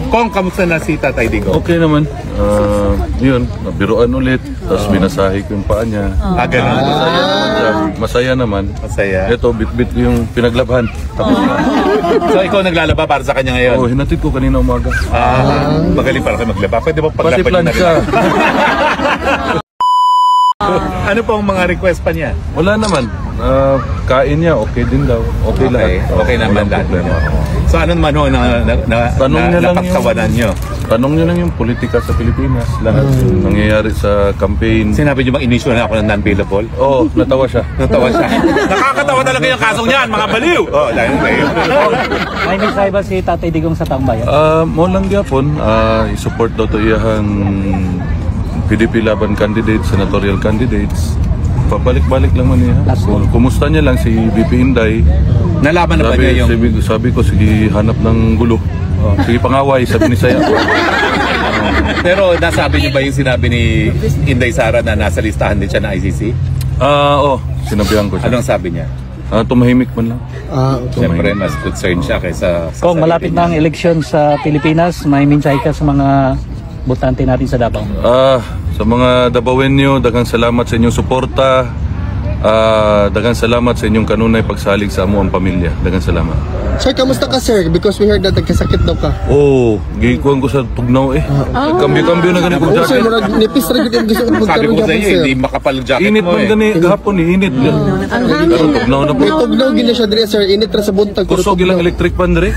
Kung kamusta na si Tatay Digong? Okay naman. Yun, biruan ulit. Tapos binasahi ko yung paa niya. Ganun. Masaya naman. Masaya. Ito, bit-bit yung pinaglabahan. Tapos So ikaw naglalaba para sa kanya ngayon? hinatid ko kanina umaga. Magaling para kayo maglaba. Pwede ba Pati paglaban plan siya. Ano pa ang mga request pa niya? Wala naman. Kain niya, okay din daw. Okay lahat. Okay naman Walang lahat. problema. So ano naman ho napagtawanan nyo? Tanong niyo lang yung politika sa Pilipinas. Lahat yung nangyayari sa campaign. Sinabi niyo bang inisyo na ako ng non-billable? Oo, natawa siya. Natawa siya. Nakakatawa talaga yung kasong niyan, mga baliw! Dahil kayo. May mensahe ba si Tatay Digong sa taong bayan? Mo lang gyapon, i-support daw to iyang PDP laban candidates, senatorial candidates. Pabalik-balik lang man niya. Kumusta niya lang si BP Inday. Nalaman na ba niya yung... Sabi ko, sige hanap ng gulo. Sige pangaway, sabi ni Saya. Pero nasabi niyo ba yung sinabi ni Inday Sara na nasa listahan din siya ng ICC? Sinabihan ko siya. Anong sabi niya? Tumahimik man lang. Siyempre, mas concerned siya kaysa... Kung malapit na ang eleksyon sa Pilipinas, may mensahe ka sa mga botante natin sa Davao? Sa mga Davaoenyo, daghang salamat sa inyong suporta. Daghang salamat sa inyong kanunay pagsalig sa amo ang pamilya. Daghang salamat. Sir, kamusta ka sir? Because we heard that nagkasakit daw ka. Gikuhan ko sa tugnaw Kambyo-kambyo na ganito Oo sir, jacket. nipis rin yung gusto ko Sabi ko sa magkaroon iyo, hindi makapal jacket Init mo man gani, kahapon init. Pero tugnaw na po. May tugnaw gina siya dire sir, init ra sa buntag. Kusog ilang electric pan dire.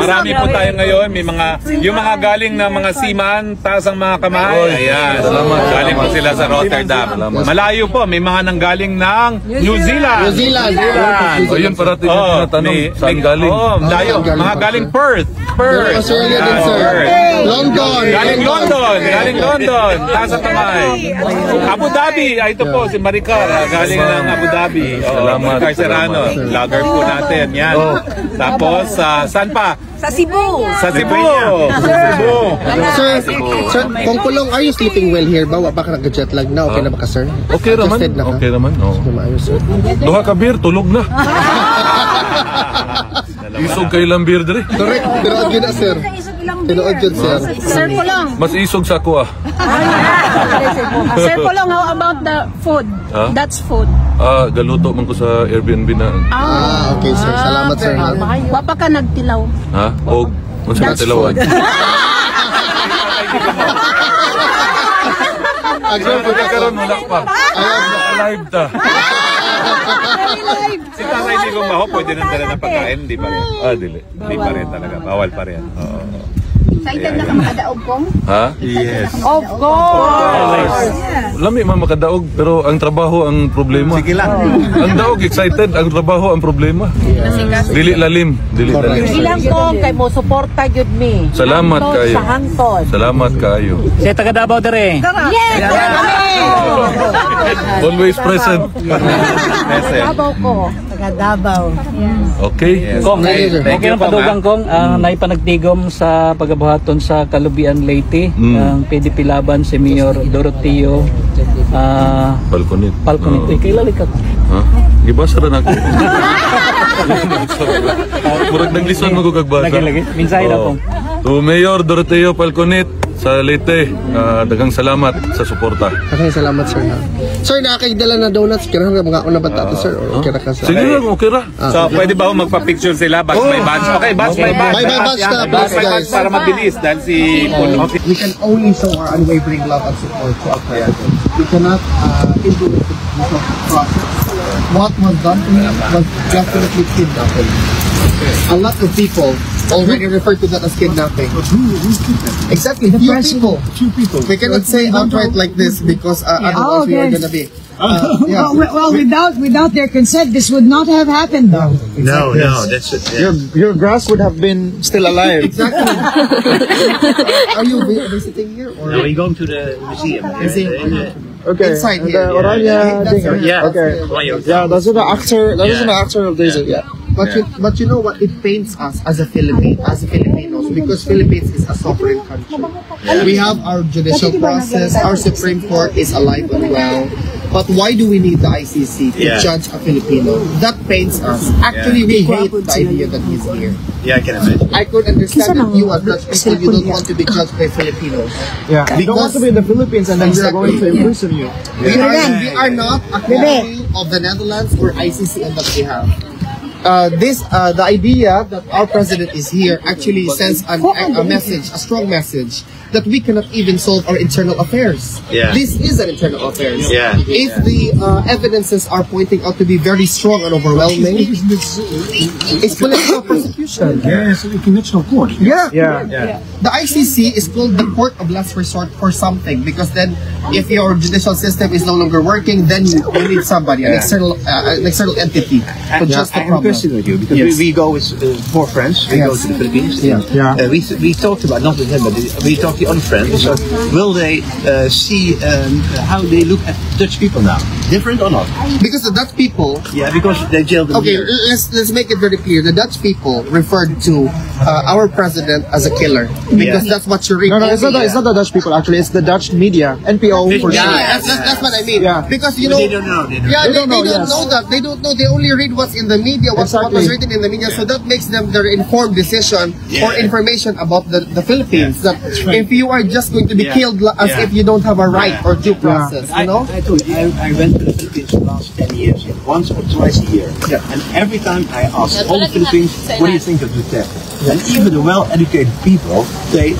Marami po tayo ngayon, may yung mga galing na mga seaman, taas ang mga kamay. Ayan, galing po sila sa Rotterdam. Malayo po, may mga nanggaling ng New Zealand. O yun parating yung tanong, saan galing? Malayo, mga galing Perth. Australia din sir. London. Galing London, taas ang kamay. Abu Dhabi, ito po si Maricar, galing ng Abu Dhabi. Salamat. Maricar Serrano, vlogger po natin, yan. Tapos, saan pa? Sa Cebu. Sa Cebu. Sir, kung kulong, are you sleeping well here ba? Wa ba ka nag-jet lag na? Okay na ba ka sir? Okay naman. Adjusted na ka? Okay naman. Maayos sir. Duha ka beer, tulog na. Isog kay ilang beer dire. Correct, pero agad na sir. Tinuod yun sir. Sir Kulong. Mas isog sa ako Sir Kulong, how about the food? That's food. Galuto man ko sa Airbnb na. Okay sir. Salamat sir. Wapa ka nagtilaw. Ha? Og unsa ka tilawan? Agad po ka Karon wala pa. Live ta. Si Tatay Digong Maho, pwede nang dala ng pagkain, hindi pa rin. Dili. Hindi pa rin talaga, bawal pa rin. Excited na ka makadaog kong? Ha? Yes. Of course! Lami man makadaog pero ang trabaho ang problema. Sige lang. Ang daog excited, ang trabaho ang problema. Dili lalim. Ilang kong kay mo suporta jud mi. Salamat kayo. Sa hangtod. Salamat kayo. Si taga Davao dire. Yes! Always present. Davao ko. Taga Davao. Okay. Kong, Thank okay you lang po, padugang Kong, naipanagtigom sa pagabuhaton sa Kalubian Leyte, ang PDP laban si Mayor Doroteo Falconet. Kilala ka. Ha? Gibasa ra nako. Murag naglison mo ko kag basa. Lagi. Mensahe na Kong. To Mayor Doroteo Falconet sa Leyte, daghang salamat sa suporta. Okay, salamat sir. Sir, nakakidala na donuts. Kirahan na mga ako na bata to sir. Or kira ka sa... Sige lang, okay ra. So, pwede ba magpa-picture sila? Batch by batch? Okay, batch by batch. Bye batch na, Batch please by batch guys. para mabilis dahil si Pulo. We can only show our unwavering love and support to our parents. We cannot influence the process. What was done to him was definitely kidnapping. A lot of people already refer to that as kidnapping. Exactly, few people. We cannot say outright like this because otherwise we are gonna be. Well, without their consent, this would not have happened, though. No, that's it. Yeah. Your grass would have been still alive. Exactly. Are you visiting here or? No, we're going to the museum. Okay. Inside here. Yeah. Okay. Yeah, that's an actor. That is an actor of this. Yeah. But you know what? It paints us as a Filipinos, because Philippines is a sovereign country. We have our judicial process. Our Supreme Court is alive and well. But why do we need the ICC to judge a Filipino? That pains us. Actually, we hate the idea that he's here. Yeah, I can imagine. I could understand that you as Dutch people, you don't want to be judged by Filipinos. Yeah, you don't want to be in the Philippines and then they're going to imprison you. We are not a colony of the Netherlands or ICC on that behalf. The idea that our president is here actually sends a message, a strong message, that we cannot even solve our internal affairs. Yeah. This is an internal affairs. Yeah. If the evidences are pointing out to be very strong and overwhelming, it's political persecution. Yes, it's conventional court. Yeah. Yeah. The ICC is called the court of last resort for something, because then if your judicial system is no longer working, then you need somebody, an external entity to judge the I have a problem. question with you, because we go with 4 friends, we go to the Philippines. We talked about, not with him, but we talked to other friends. So will they see how they look at Dutch people now? Different or not? Because the Dutch people... Yeah, because they jailed them here. let's make it very clear. The Dutch people referred to our president as a killer, because that's what you read. No, it's not the Dutch people actually. It's the Dutch media, NPO for sure. That's what I mean. Yeah. Because But they don't know. They don't know. They don't know that. They don't know. They only read what's in the media, what was written in the media. So that makes them their informed decision or information about the Philippines. That if you are just going to be killed as if you don't have a right or due process, you know. I told you, I went to the Philippines for the last 10 years, once or twice a year. And every time I ask all the Philippines, what do you think of Duterte? And even the well-educated people, they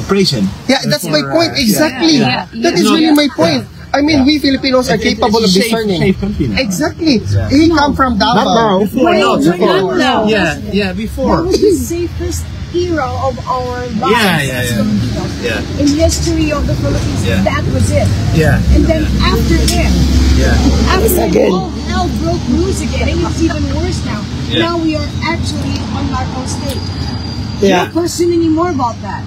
praise him. Yeah, that's my point. Exactly. That is really my point. I mean, we Filipinos are capable of discerning. Safe country now. Exactly. He come from Davao. Before. No. Yeah, before. That was the safest era of our lives. Yeah. In history of the Philippines, that was it. Yeah. And then after him, after all hell broke loose again, and it's even worse now. Now we are actually on narco state. No question anymore about that.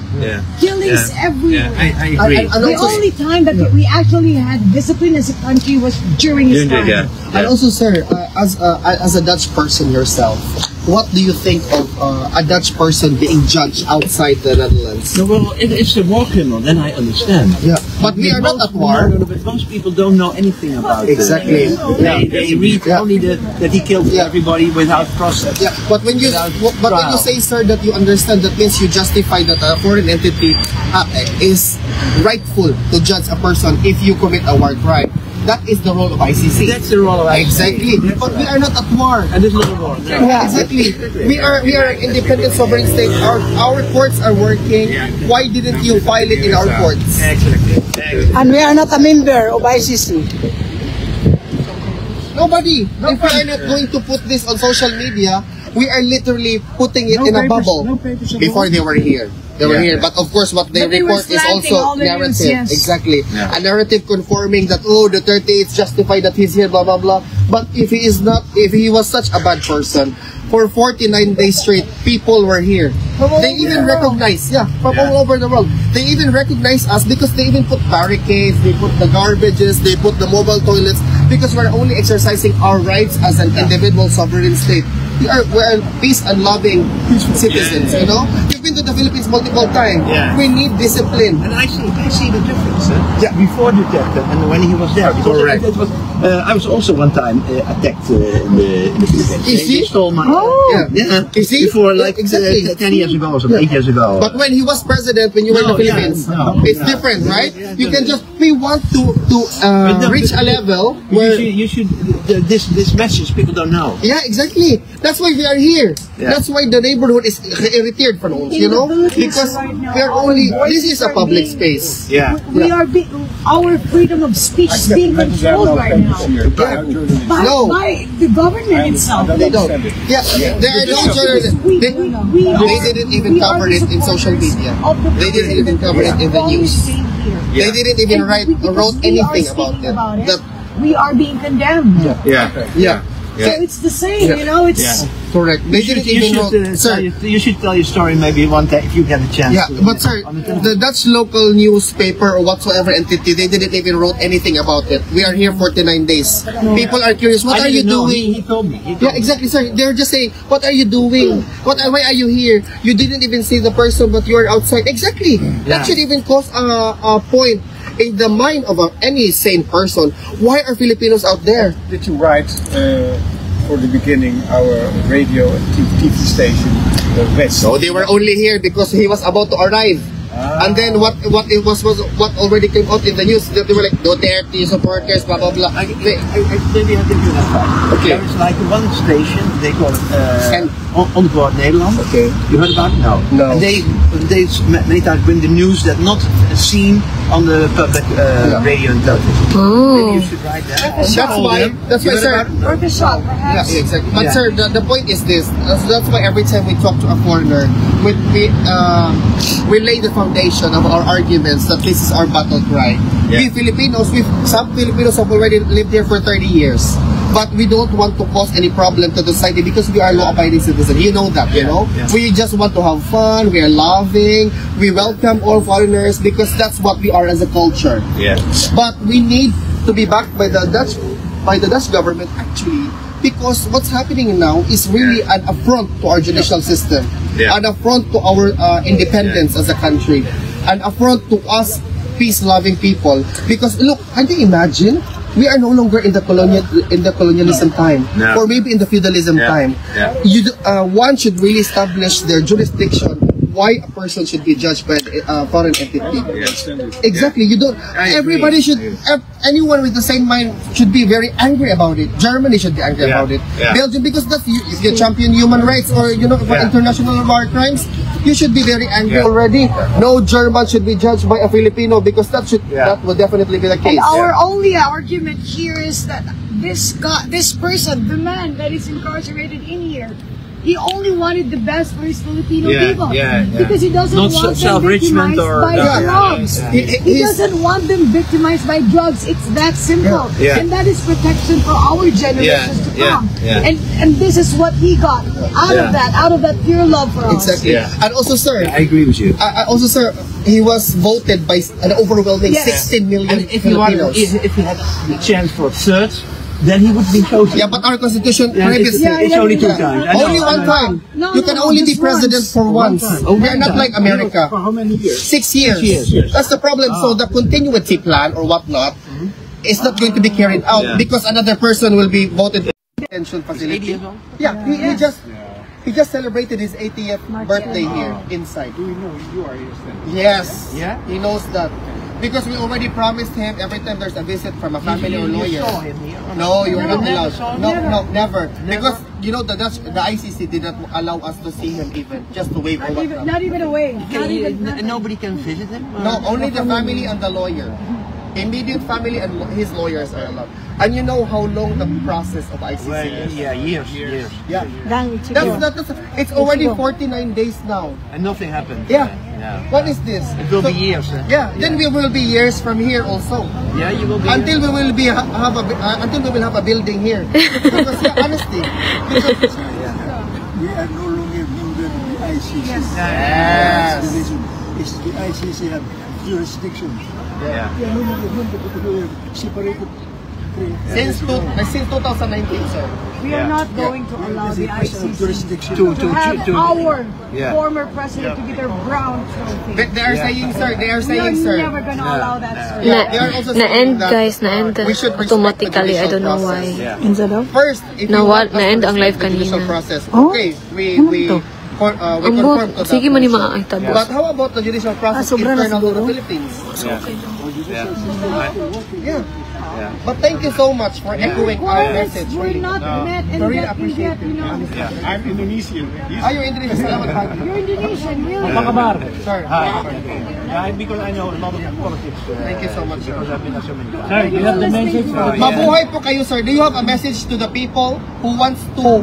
Killings everywhere. I agree. The only time that we actually had discipline as a country was during his time. And also, sir, as a Dutch person yourself, what do you think of a Dutch person being judged outside the Netherlands? No, well, if it's a war criminal, then I understand. Yeah, but we are not at war. No, but most people don't know anything about it. Exactly. They read only that he killed everybody without process. Yeah, but when you say, sir, that you understand, that means you justify that a foreign entity is rightful to judge a person if you commit a war crime. That is the role of ICC. That's the role of ICC. Exactly. But we are not at war. And there's no war. No. Exactly. We are an independent sovereign state. Our courts are working. Why didn't you file it in our courts? Exactly. And we are not a member of ICC. Nobody. If we are not going to put this on social media, we are literally putting it in a bubble. Before they were here. They were here, but of course what they report is also narrative. Exactly. A narrative conforming that, oh, Duterte, it's justified that he's here, blah, blah, blah. But if he is not, if he was such a bad person, for 49 days straight, people were here. They even recognize, from all over the world. They even recognize us because they even put barricades, they put the garbages, they put the mobile toilets, because we're only exercising our rights as an individual sovereign state. We're peace and loving citizens, you know? We've been to the Philippines multiple times. We need discipline. And I see the difference. Before Duterte and when he was there. Correct. I was also one time attacked in the Philippines. They stole my... You see? Before, like, 10 years ago or something, 8 years ago. But when he was president, when you were in the Philippines, it's different, right? You can just... We want to reach a level where... You should this message people don't know. Yeah, exactly. That's why we are here. That's why the neighborhood is irritated for us, you know? Because we are only... This is a public space. We are our freedom of speech is being controlled right now by the government itself. They don't. Yeah, there are no journalists. They didn't even cover it in social media. They didn't even cover it in the news. They didn't even wrote anything about it. We are being condemned. So it's the same, you know. It's correct. They didn't even know. Sir, you should tell your story maybe one day if you get a chance. Yeah, but sir, the Dutch local newspaper or whatsoever entity, they didn't even wrote anything about it. We are here 49 days. People are curious. What are you doing? He told me. Yeah, exactly, sir. They're just saying, what are you doing? Why are you here? You didn't even see the person, but you are outside. Exactly. That should even cause a point. in the mind of any sane person, why are Filipinos out there? Did you write for the beginning our radio and TV station, the West? So they were only here because he was about to arrive. And then what it was what already came out in the news, that they were like Duterte supporters, blah blah blah. Maybe I'll give you that fact. Okay. There's like one station, they call it Onboard Nederland. Okay. You heard about it? No. No. And they many times bring the news that not seen on the public radio and television. Maybe you should write that. That's why, sir. Or the shop, perhaps. Yeah, exactly. But sir, the point is this. That's why every time we talk to a foreigner, we lay the foundation of our arguments that this is our battle cry. We Filipinos, some Filipinos have already lived here for 30 years. But we don't want to cause any problem to the society because we are law-abiding citizens. You know that, you know? We just want to have fun, we are loving, we welcome all foreigners because that's what we are as a culture. But we need to be backed by the Dutch government actually, because what's happening now is really an affront to our judicial system, an affront to our independence as a country, an affront to us peace-loving people. Because look, can you imagine? We are no longer in the colonialism time, or maybe in the feudalism time. One should really establish their jurisdiction. Why a person should be judged by a foreign entity? Exactly. You don't. Everybody should. Anyone with the same mind should be very angry about it. Germany should be angry about it. Belgium, because that's if you champion human rights or for international war crimes, you should be very angry already. No German should be judged by a Filipino because that will definitely be the case. And our only argument here is that this person, the man that is incarcerated in here, he only wanted the best for his Filipino people. Because he doesn't want them victimized by drugs. He doesn't want them victimized by drugs. It's that simple. And that is protection for our generations to come. And this is what he got out of that pure love for us. Exactly. And also, sir, I agree with you. Also, sir, he was voted by an overwhelming 16 million and if Filipinos. If he had the chance for a third, then he would be chosen. Yeah, but our constitution previously it's only 2 times. Only one time. You can only be president for once. We are not like America. For how many years? 6 years. That's the problem. So the continuity plan or whatnot is not going to be carried out because another person will be voted for the detention facility. Yeah, he just celebrated his 80th birthday here inside. Do we know you are his friend? Yes. Yeah. He knows that. Because we already promised him every time there's a visit from a family or lawyer. You saw him here? No, you were not allowed. No, never. Because you know the ICC did not allow us to see him even just to wave over. Not even a wave. Nobody can visit him? No, only the family and the lawyer. Immediate family and his lawyers are allowed. And you know how long the process of ICC is? Yeah, years. Yeah. It's already 49 days now. And nothing happened. Yeah. What is this? It will be years. Then we will be years from here also. Yeah, you will be. Until we will have a building here. Because honestly, we are no longer member of the ICC. Yes. It's the ICC have jurisdiction. We are no longer member because we are separated. Since 2019, sir. We are not going to allow the ICC to have our former president to get their brown trophy. They are saying, sir. We're never going to allow that, sir. Na-end guys, na-end automatically. I don't know why. First, na-end ang live kanina. Okay, we conform to that. Sige man yung makakita. But how about the judicial process internal to the Philippines? But thank you so much for echoing our message. We're not met and really that appreciate you know. I'm Indonesian. You're Indonesian. You're Indonesian, really. Sir. Because I know a lot of politics. Thank you so much, sir. Because I've been to so many countries. Sir, you have the message. Mabuhay po kayo, sir. Do you have a message to the people who wants to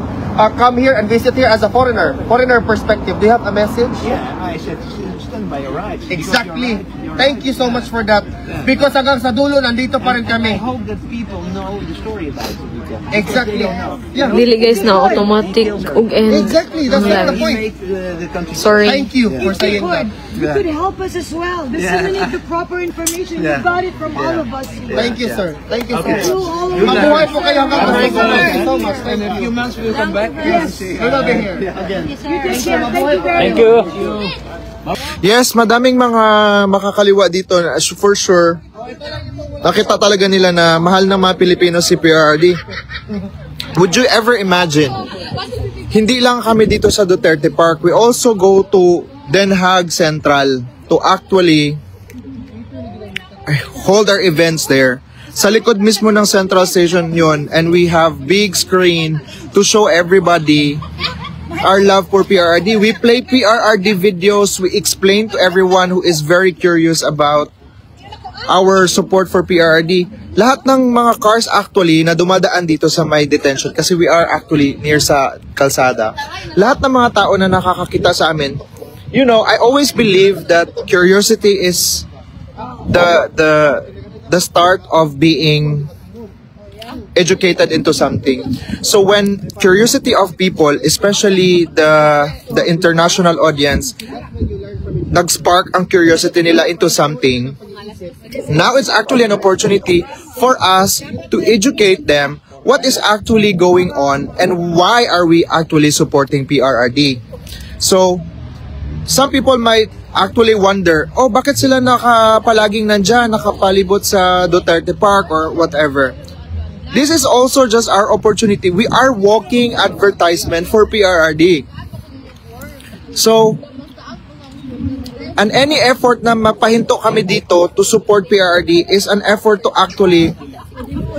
come here and visit here as a foreigner perspective? Do you have a message? Yeah, I said stand by your rights. Exactly. Thank you so much for that. Because hanggang sa dulo, nandito pa rin I kami. hope that people know the story about it. Exactly. Yeah. Dili guys na automatic ug end. Exactly. That's the point. Sorry. Thank you for saying that. You could help us as well. Disseminate the proper information. You got it from all of us. Thank you, sir. Thank you so much. Mabuhay Mabuhay po kayo hanggang sa dulo. Thank you so much. In a few months we'll come back. Yes. We will be here again. You take care. Thank you very much. Yes, madaming mga makakaliwa dito for sure. Nakita talaga nila na mahal ng mga Pilipino si PRRD. Would you ever imagine, hindi lang kami dito sa Duterte Park, we also go to Den Haag Central to actually hold our events there. Sa likod mismo ng Central Station yun, and we have big screen to show everybody our love for PRRD. We play PRRD videos, we explain to everyone who is very curious about our support for PRRD. Lahat ng mga cars actually na dumadaan dito sa may detention, kasi we are actually near sa kalsada. Lahat ng mga tao na nakakakita sa amin, you know, I always believe that curiosity is the start of being educated into something. So when curiosity of people, especially the international audience, nag-spark ang curiosity nila into something, now it's actually an opportunity for us to educate them what is actually going on and why are we actually supporting PRRD. So some people might actually wonder, oh, bakit sila palaging nandyan, nakapalibot sa Duterte Park or whatever. This is also just our opportunity. We are walking advertisement for PRRD. So, and any effort na mapahinto kami dito to support PRRD is an effort to actually,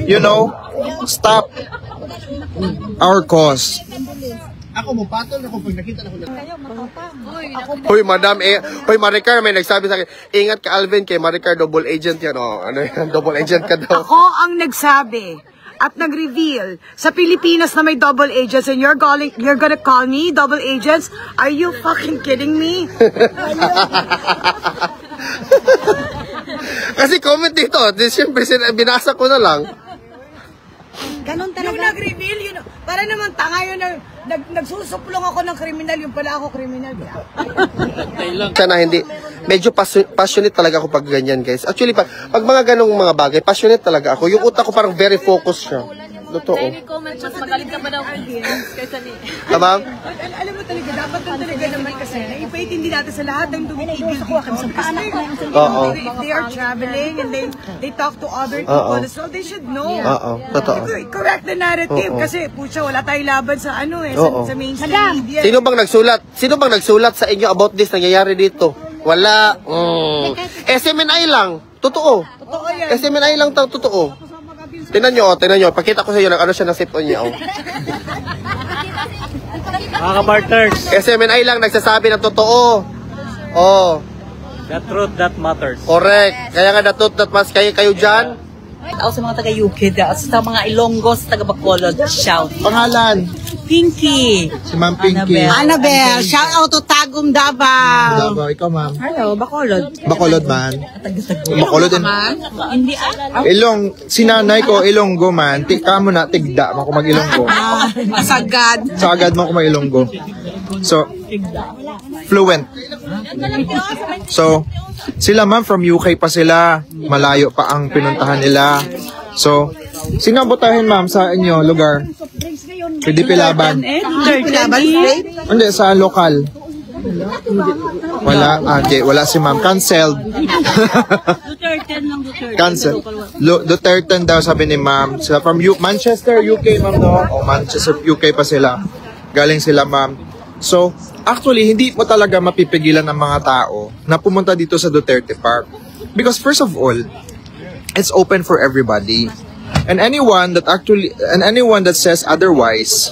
you know, stop our cause. Ako mo patol ako pag nakita na ko. Hoy, madam, hoy, Maricar, may nagsabi sa akin, ingat ka, Alvin, kay Maricar, double agent yan, oh. Ano yan, double agent ka daw. Ako ang nagsabi at nag-reveal sa Pilipinas na may double agents and you're gonna call me double agents? Are you fucking kidding me? Kasi comment dito, siyempre, binasa ko na lang. Ganon talaga. Yung nag-reveal, yun, para naman tanga yun na nagsusuplong ako ng kriminal, yung pala ako kriminal. Siya na hindi, medyo passionate talaga ako pag ganyan, guys. Actually, pag mga ganong mga bagay, passionate talaga ako. Yung utak ko parang very focused siya. Totoo. Any comment, mas magaling ka ba daw kaysa ni... Tama? Alam mo talaga, dapat doon talaga naman kasi, naipaitindi natin sa lahat ng tumitigil dito. They are traveling and they talk to other people as well. They should know. Totoo. Correct the narrative kasi, pucha, wala tayong laban sa sa mainstream media. Sino bang nagsulat sa inyo about this nangyayari dito? Wala. SMNI lang. Totoo. SMNI lang totoo. Tingnan nyo, pakita ko sa iyo ano siya ng sip-on niya. Mga ka-partners, SMNI lang nagsasabi ng totoo. Oh. the truth that matters. Correct. Kaya nga the truth that matters. Kayo dyan. Ako sa mga taga-UK, sa mga Ilonggos, taga-Bacolod, shout. Pangalan? Pinky. Si Ma'am Pinky. Annabelle, shout out to Tagum Davao. Davao, ikaw ma'am. Hello, Bacolod. Bacolod man. Bacolod din. Hindi Ilong, sinanay ko, Ilonggo man. Tika mo na, tigda mo kung mag-Ilonggo. Sagad. Sagad mo kung mag-Ilonggo. So, fluent. So, sila ma'am, from UK pa sila. Malayo pa ang pinuntahan nila. So, sino botahin ma'am sa inyo lugar? PDP Laban. Hindi, sa local. Wala, wala si ma'am. Cancelled. Cancel. Duterte daw sabi ni ma'am. Sila from Manchester, UK ma'am no? O Manchester, UK pa sila. Galing sila ma'am. So, actually, hindi mo talaga mapipigilan ng mga tao na pumunta dito sa Duterte Park. Because first of all, it's open for everybody. And anyone that says otherwise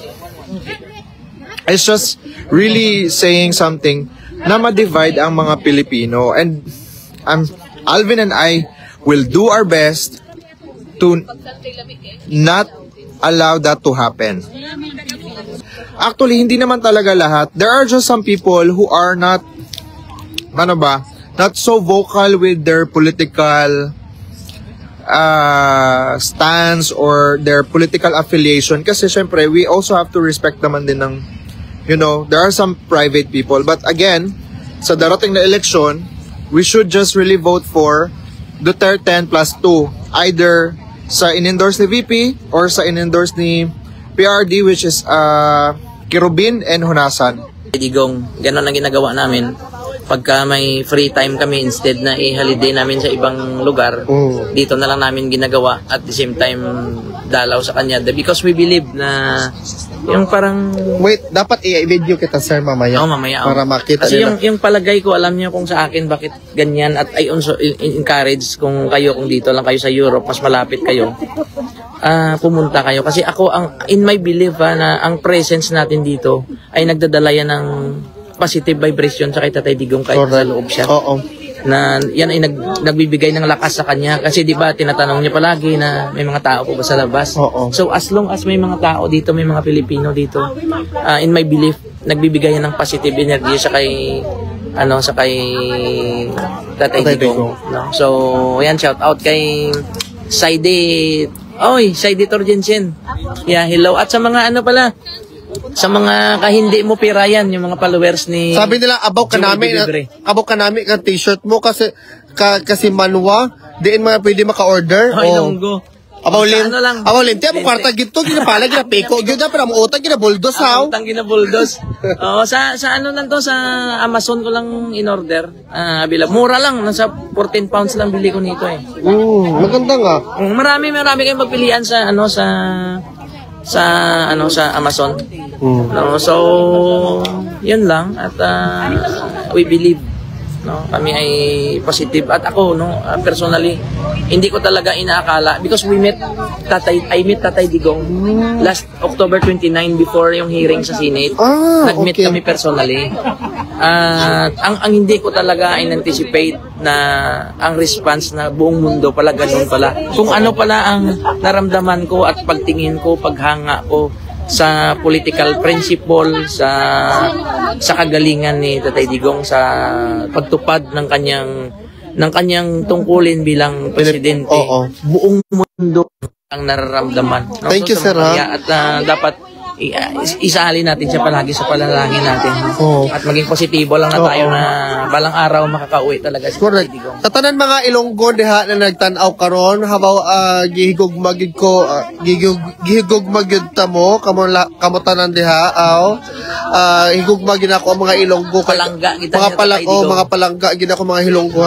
is just really saying something na ma-divide ang mga Pilipino. And Alvin and I will do our best to not allow that to happen. Actually, hindi naman talaga lahat. There are just some people who are not so vocal with their political stance or their political affiliation. Kasi syempre, we also have to respect naman din ng, there are some private people. But again, sa darating na election, we should just really vote for Duterte 10+2. Either sa in-endorse ni VP or sa in-endorse ni PRD, which is Kirubin and Hunasan. Digong, ganun ang ginagawa namin. pagka may free time kami, instead na i-holiday namin sa ibang lugar, dito na lang namin ginagawa, at the same time dalaw sa kanya, because we believe na yung parang... Wait, dapat i-video kita, sir, mamaya. Mamaya. Para makita kasi nila. yung palagay ko, alam niyo kung sa akin bakit ganyan, at I also encourage kung dito lang kayo sa Europe, mas malapit kayo, pumunta kayo. Kasi ako, in my belief, na ang presence natin dito ay nagdadala yan ng positive vibration sa kay Tatay Digong kahit sa loob siya. Na yan ay nagbibigay ng lakas sa kanya. Kasi di ba tinatanong niya palagi na may mga tao po ba sa labas? So as long as may mga tao dito, may mga Pilipino dito, in my belief, nagbibigay yan ng positive energy sa kay Tatay Digong. No? So yan, shout out kay Saidi Torgensen. Yeah, hello. At sa mga sa mga kahindi mo pirayan, yung mga followers ni... Sabi nila, abaw ka namin ka t-shirt mo kasi manwa, diin mga pwede maka-order. Ilonggo. Abawlin, tiya mo kwarta gito, ginapalag, ginapeko, gina mo utang, ginabuldos, ha? Utang, ginabuldos. Sa sa Amazon ko lang in-order. Mura lang, nasa 14 pounds lang bili ko nito eh. Maganda nga. Marami kayong magpilian sa Amazon. So yun lang, at we believe, kami ay positive, at ako personally hindi ko talaga inaakala, because I met Tatay Digong last October 29 before yung hearing sa Senate. Nag-meet kami personally. Ang hindi ko talaga in-anticipate na ang response na buong mundo pala ganun pala. Kung ano pala ang naramdaman ko at pagtingin ko, paghanga ko sa political principle, sa kagalingan ni Tatay Digong sa pagtupad ng kanyang tungkulin bilang presidente. Buong mundo ang nararamdaman. Thank you, sir. At dapat isali natin siya palagi sa panalangin natin. At maging positibo lang na tayo na balang araw makakauwi talaga si Tatay Digong. Katanan mga Ilonggo diha na nagtan-aw karon, habaw gihigog magid ko, gihigog magid ta mo kamo tanan diha higog magid ako ang mga Ilonggo, palangga kita, mga palangga gid ako mga Ilonggo.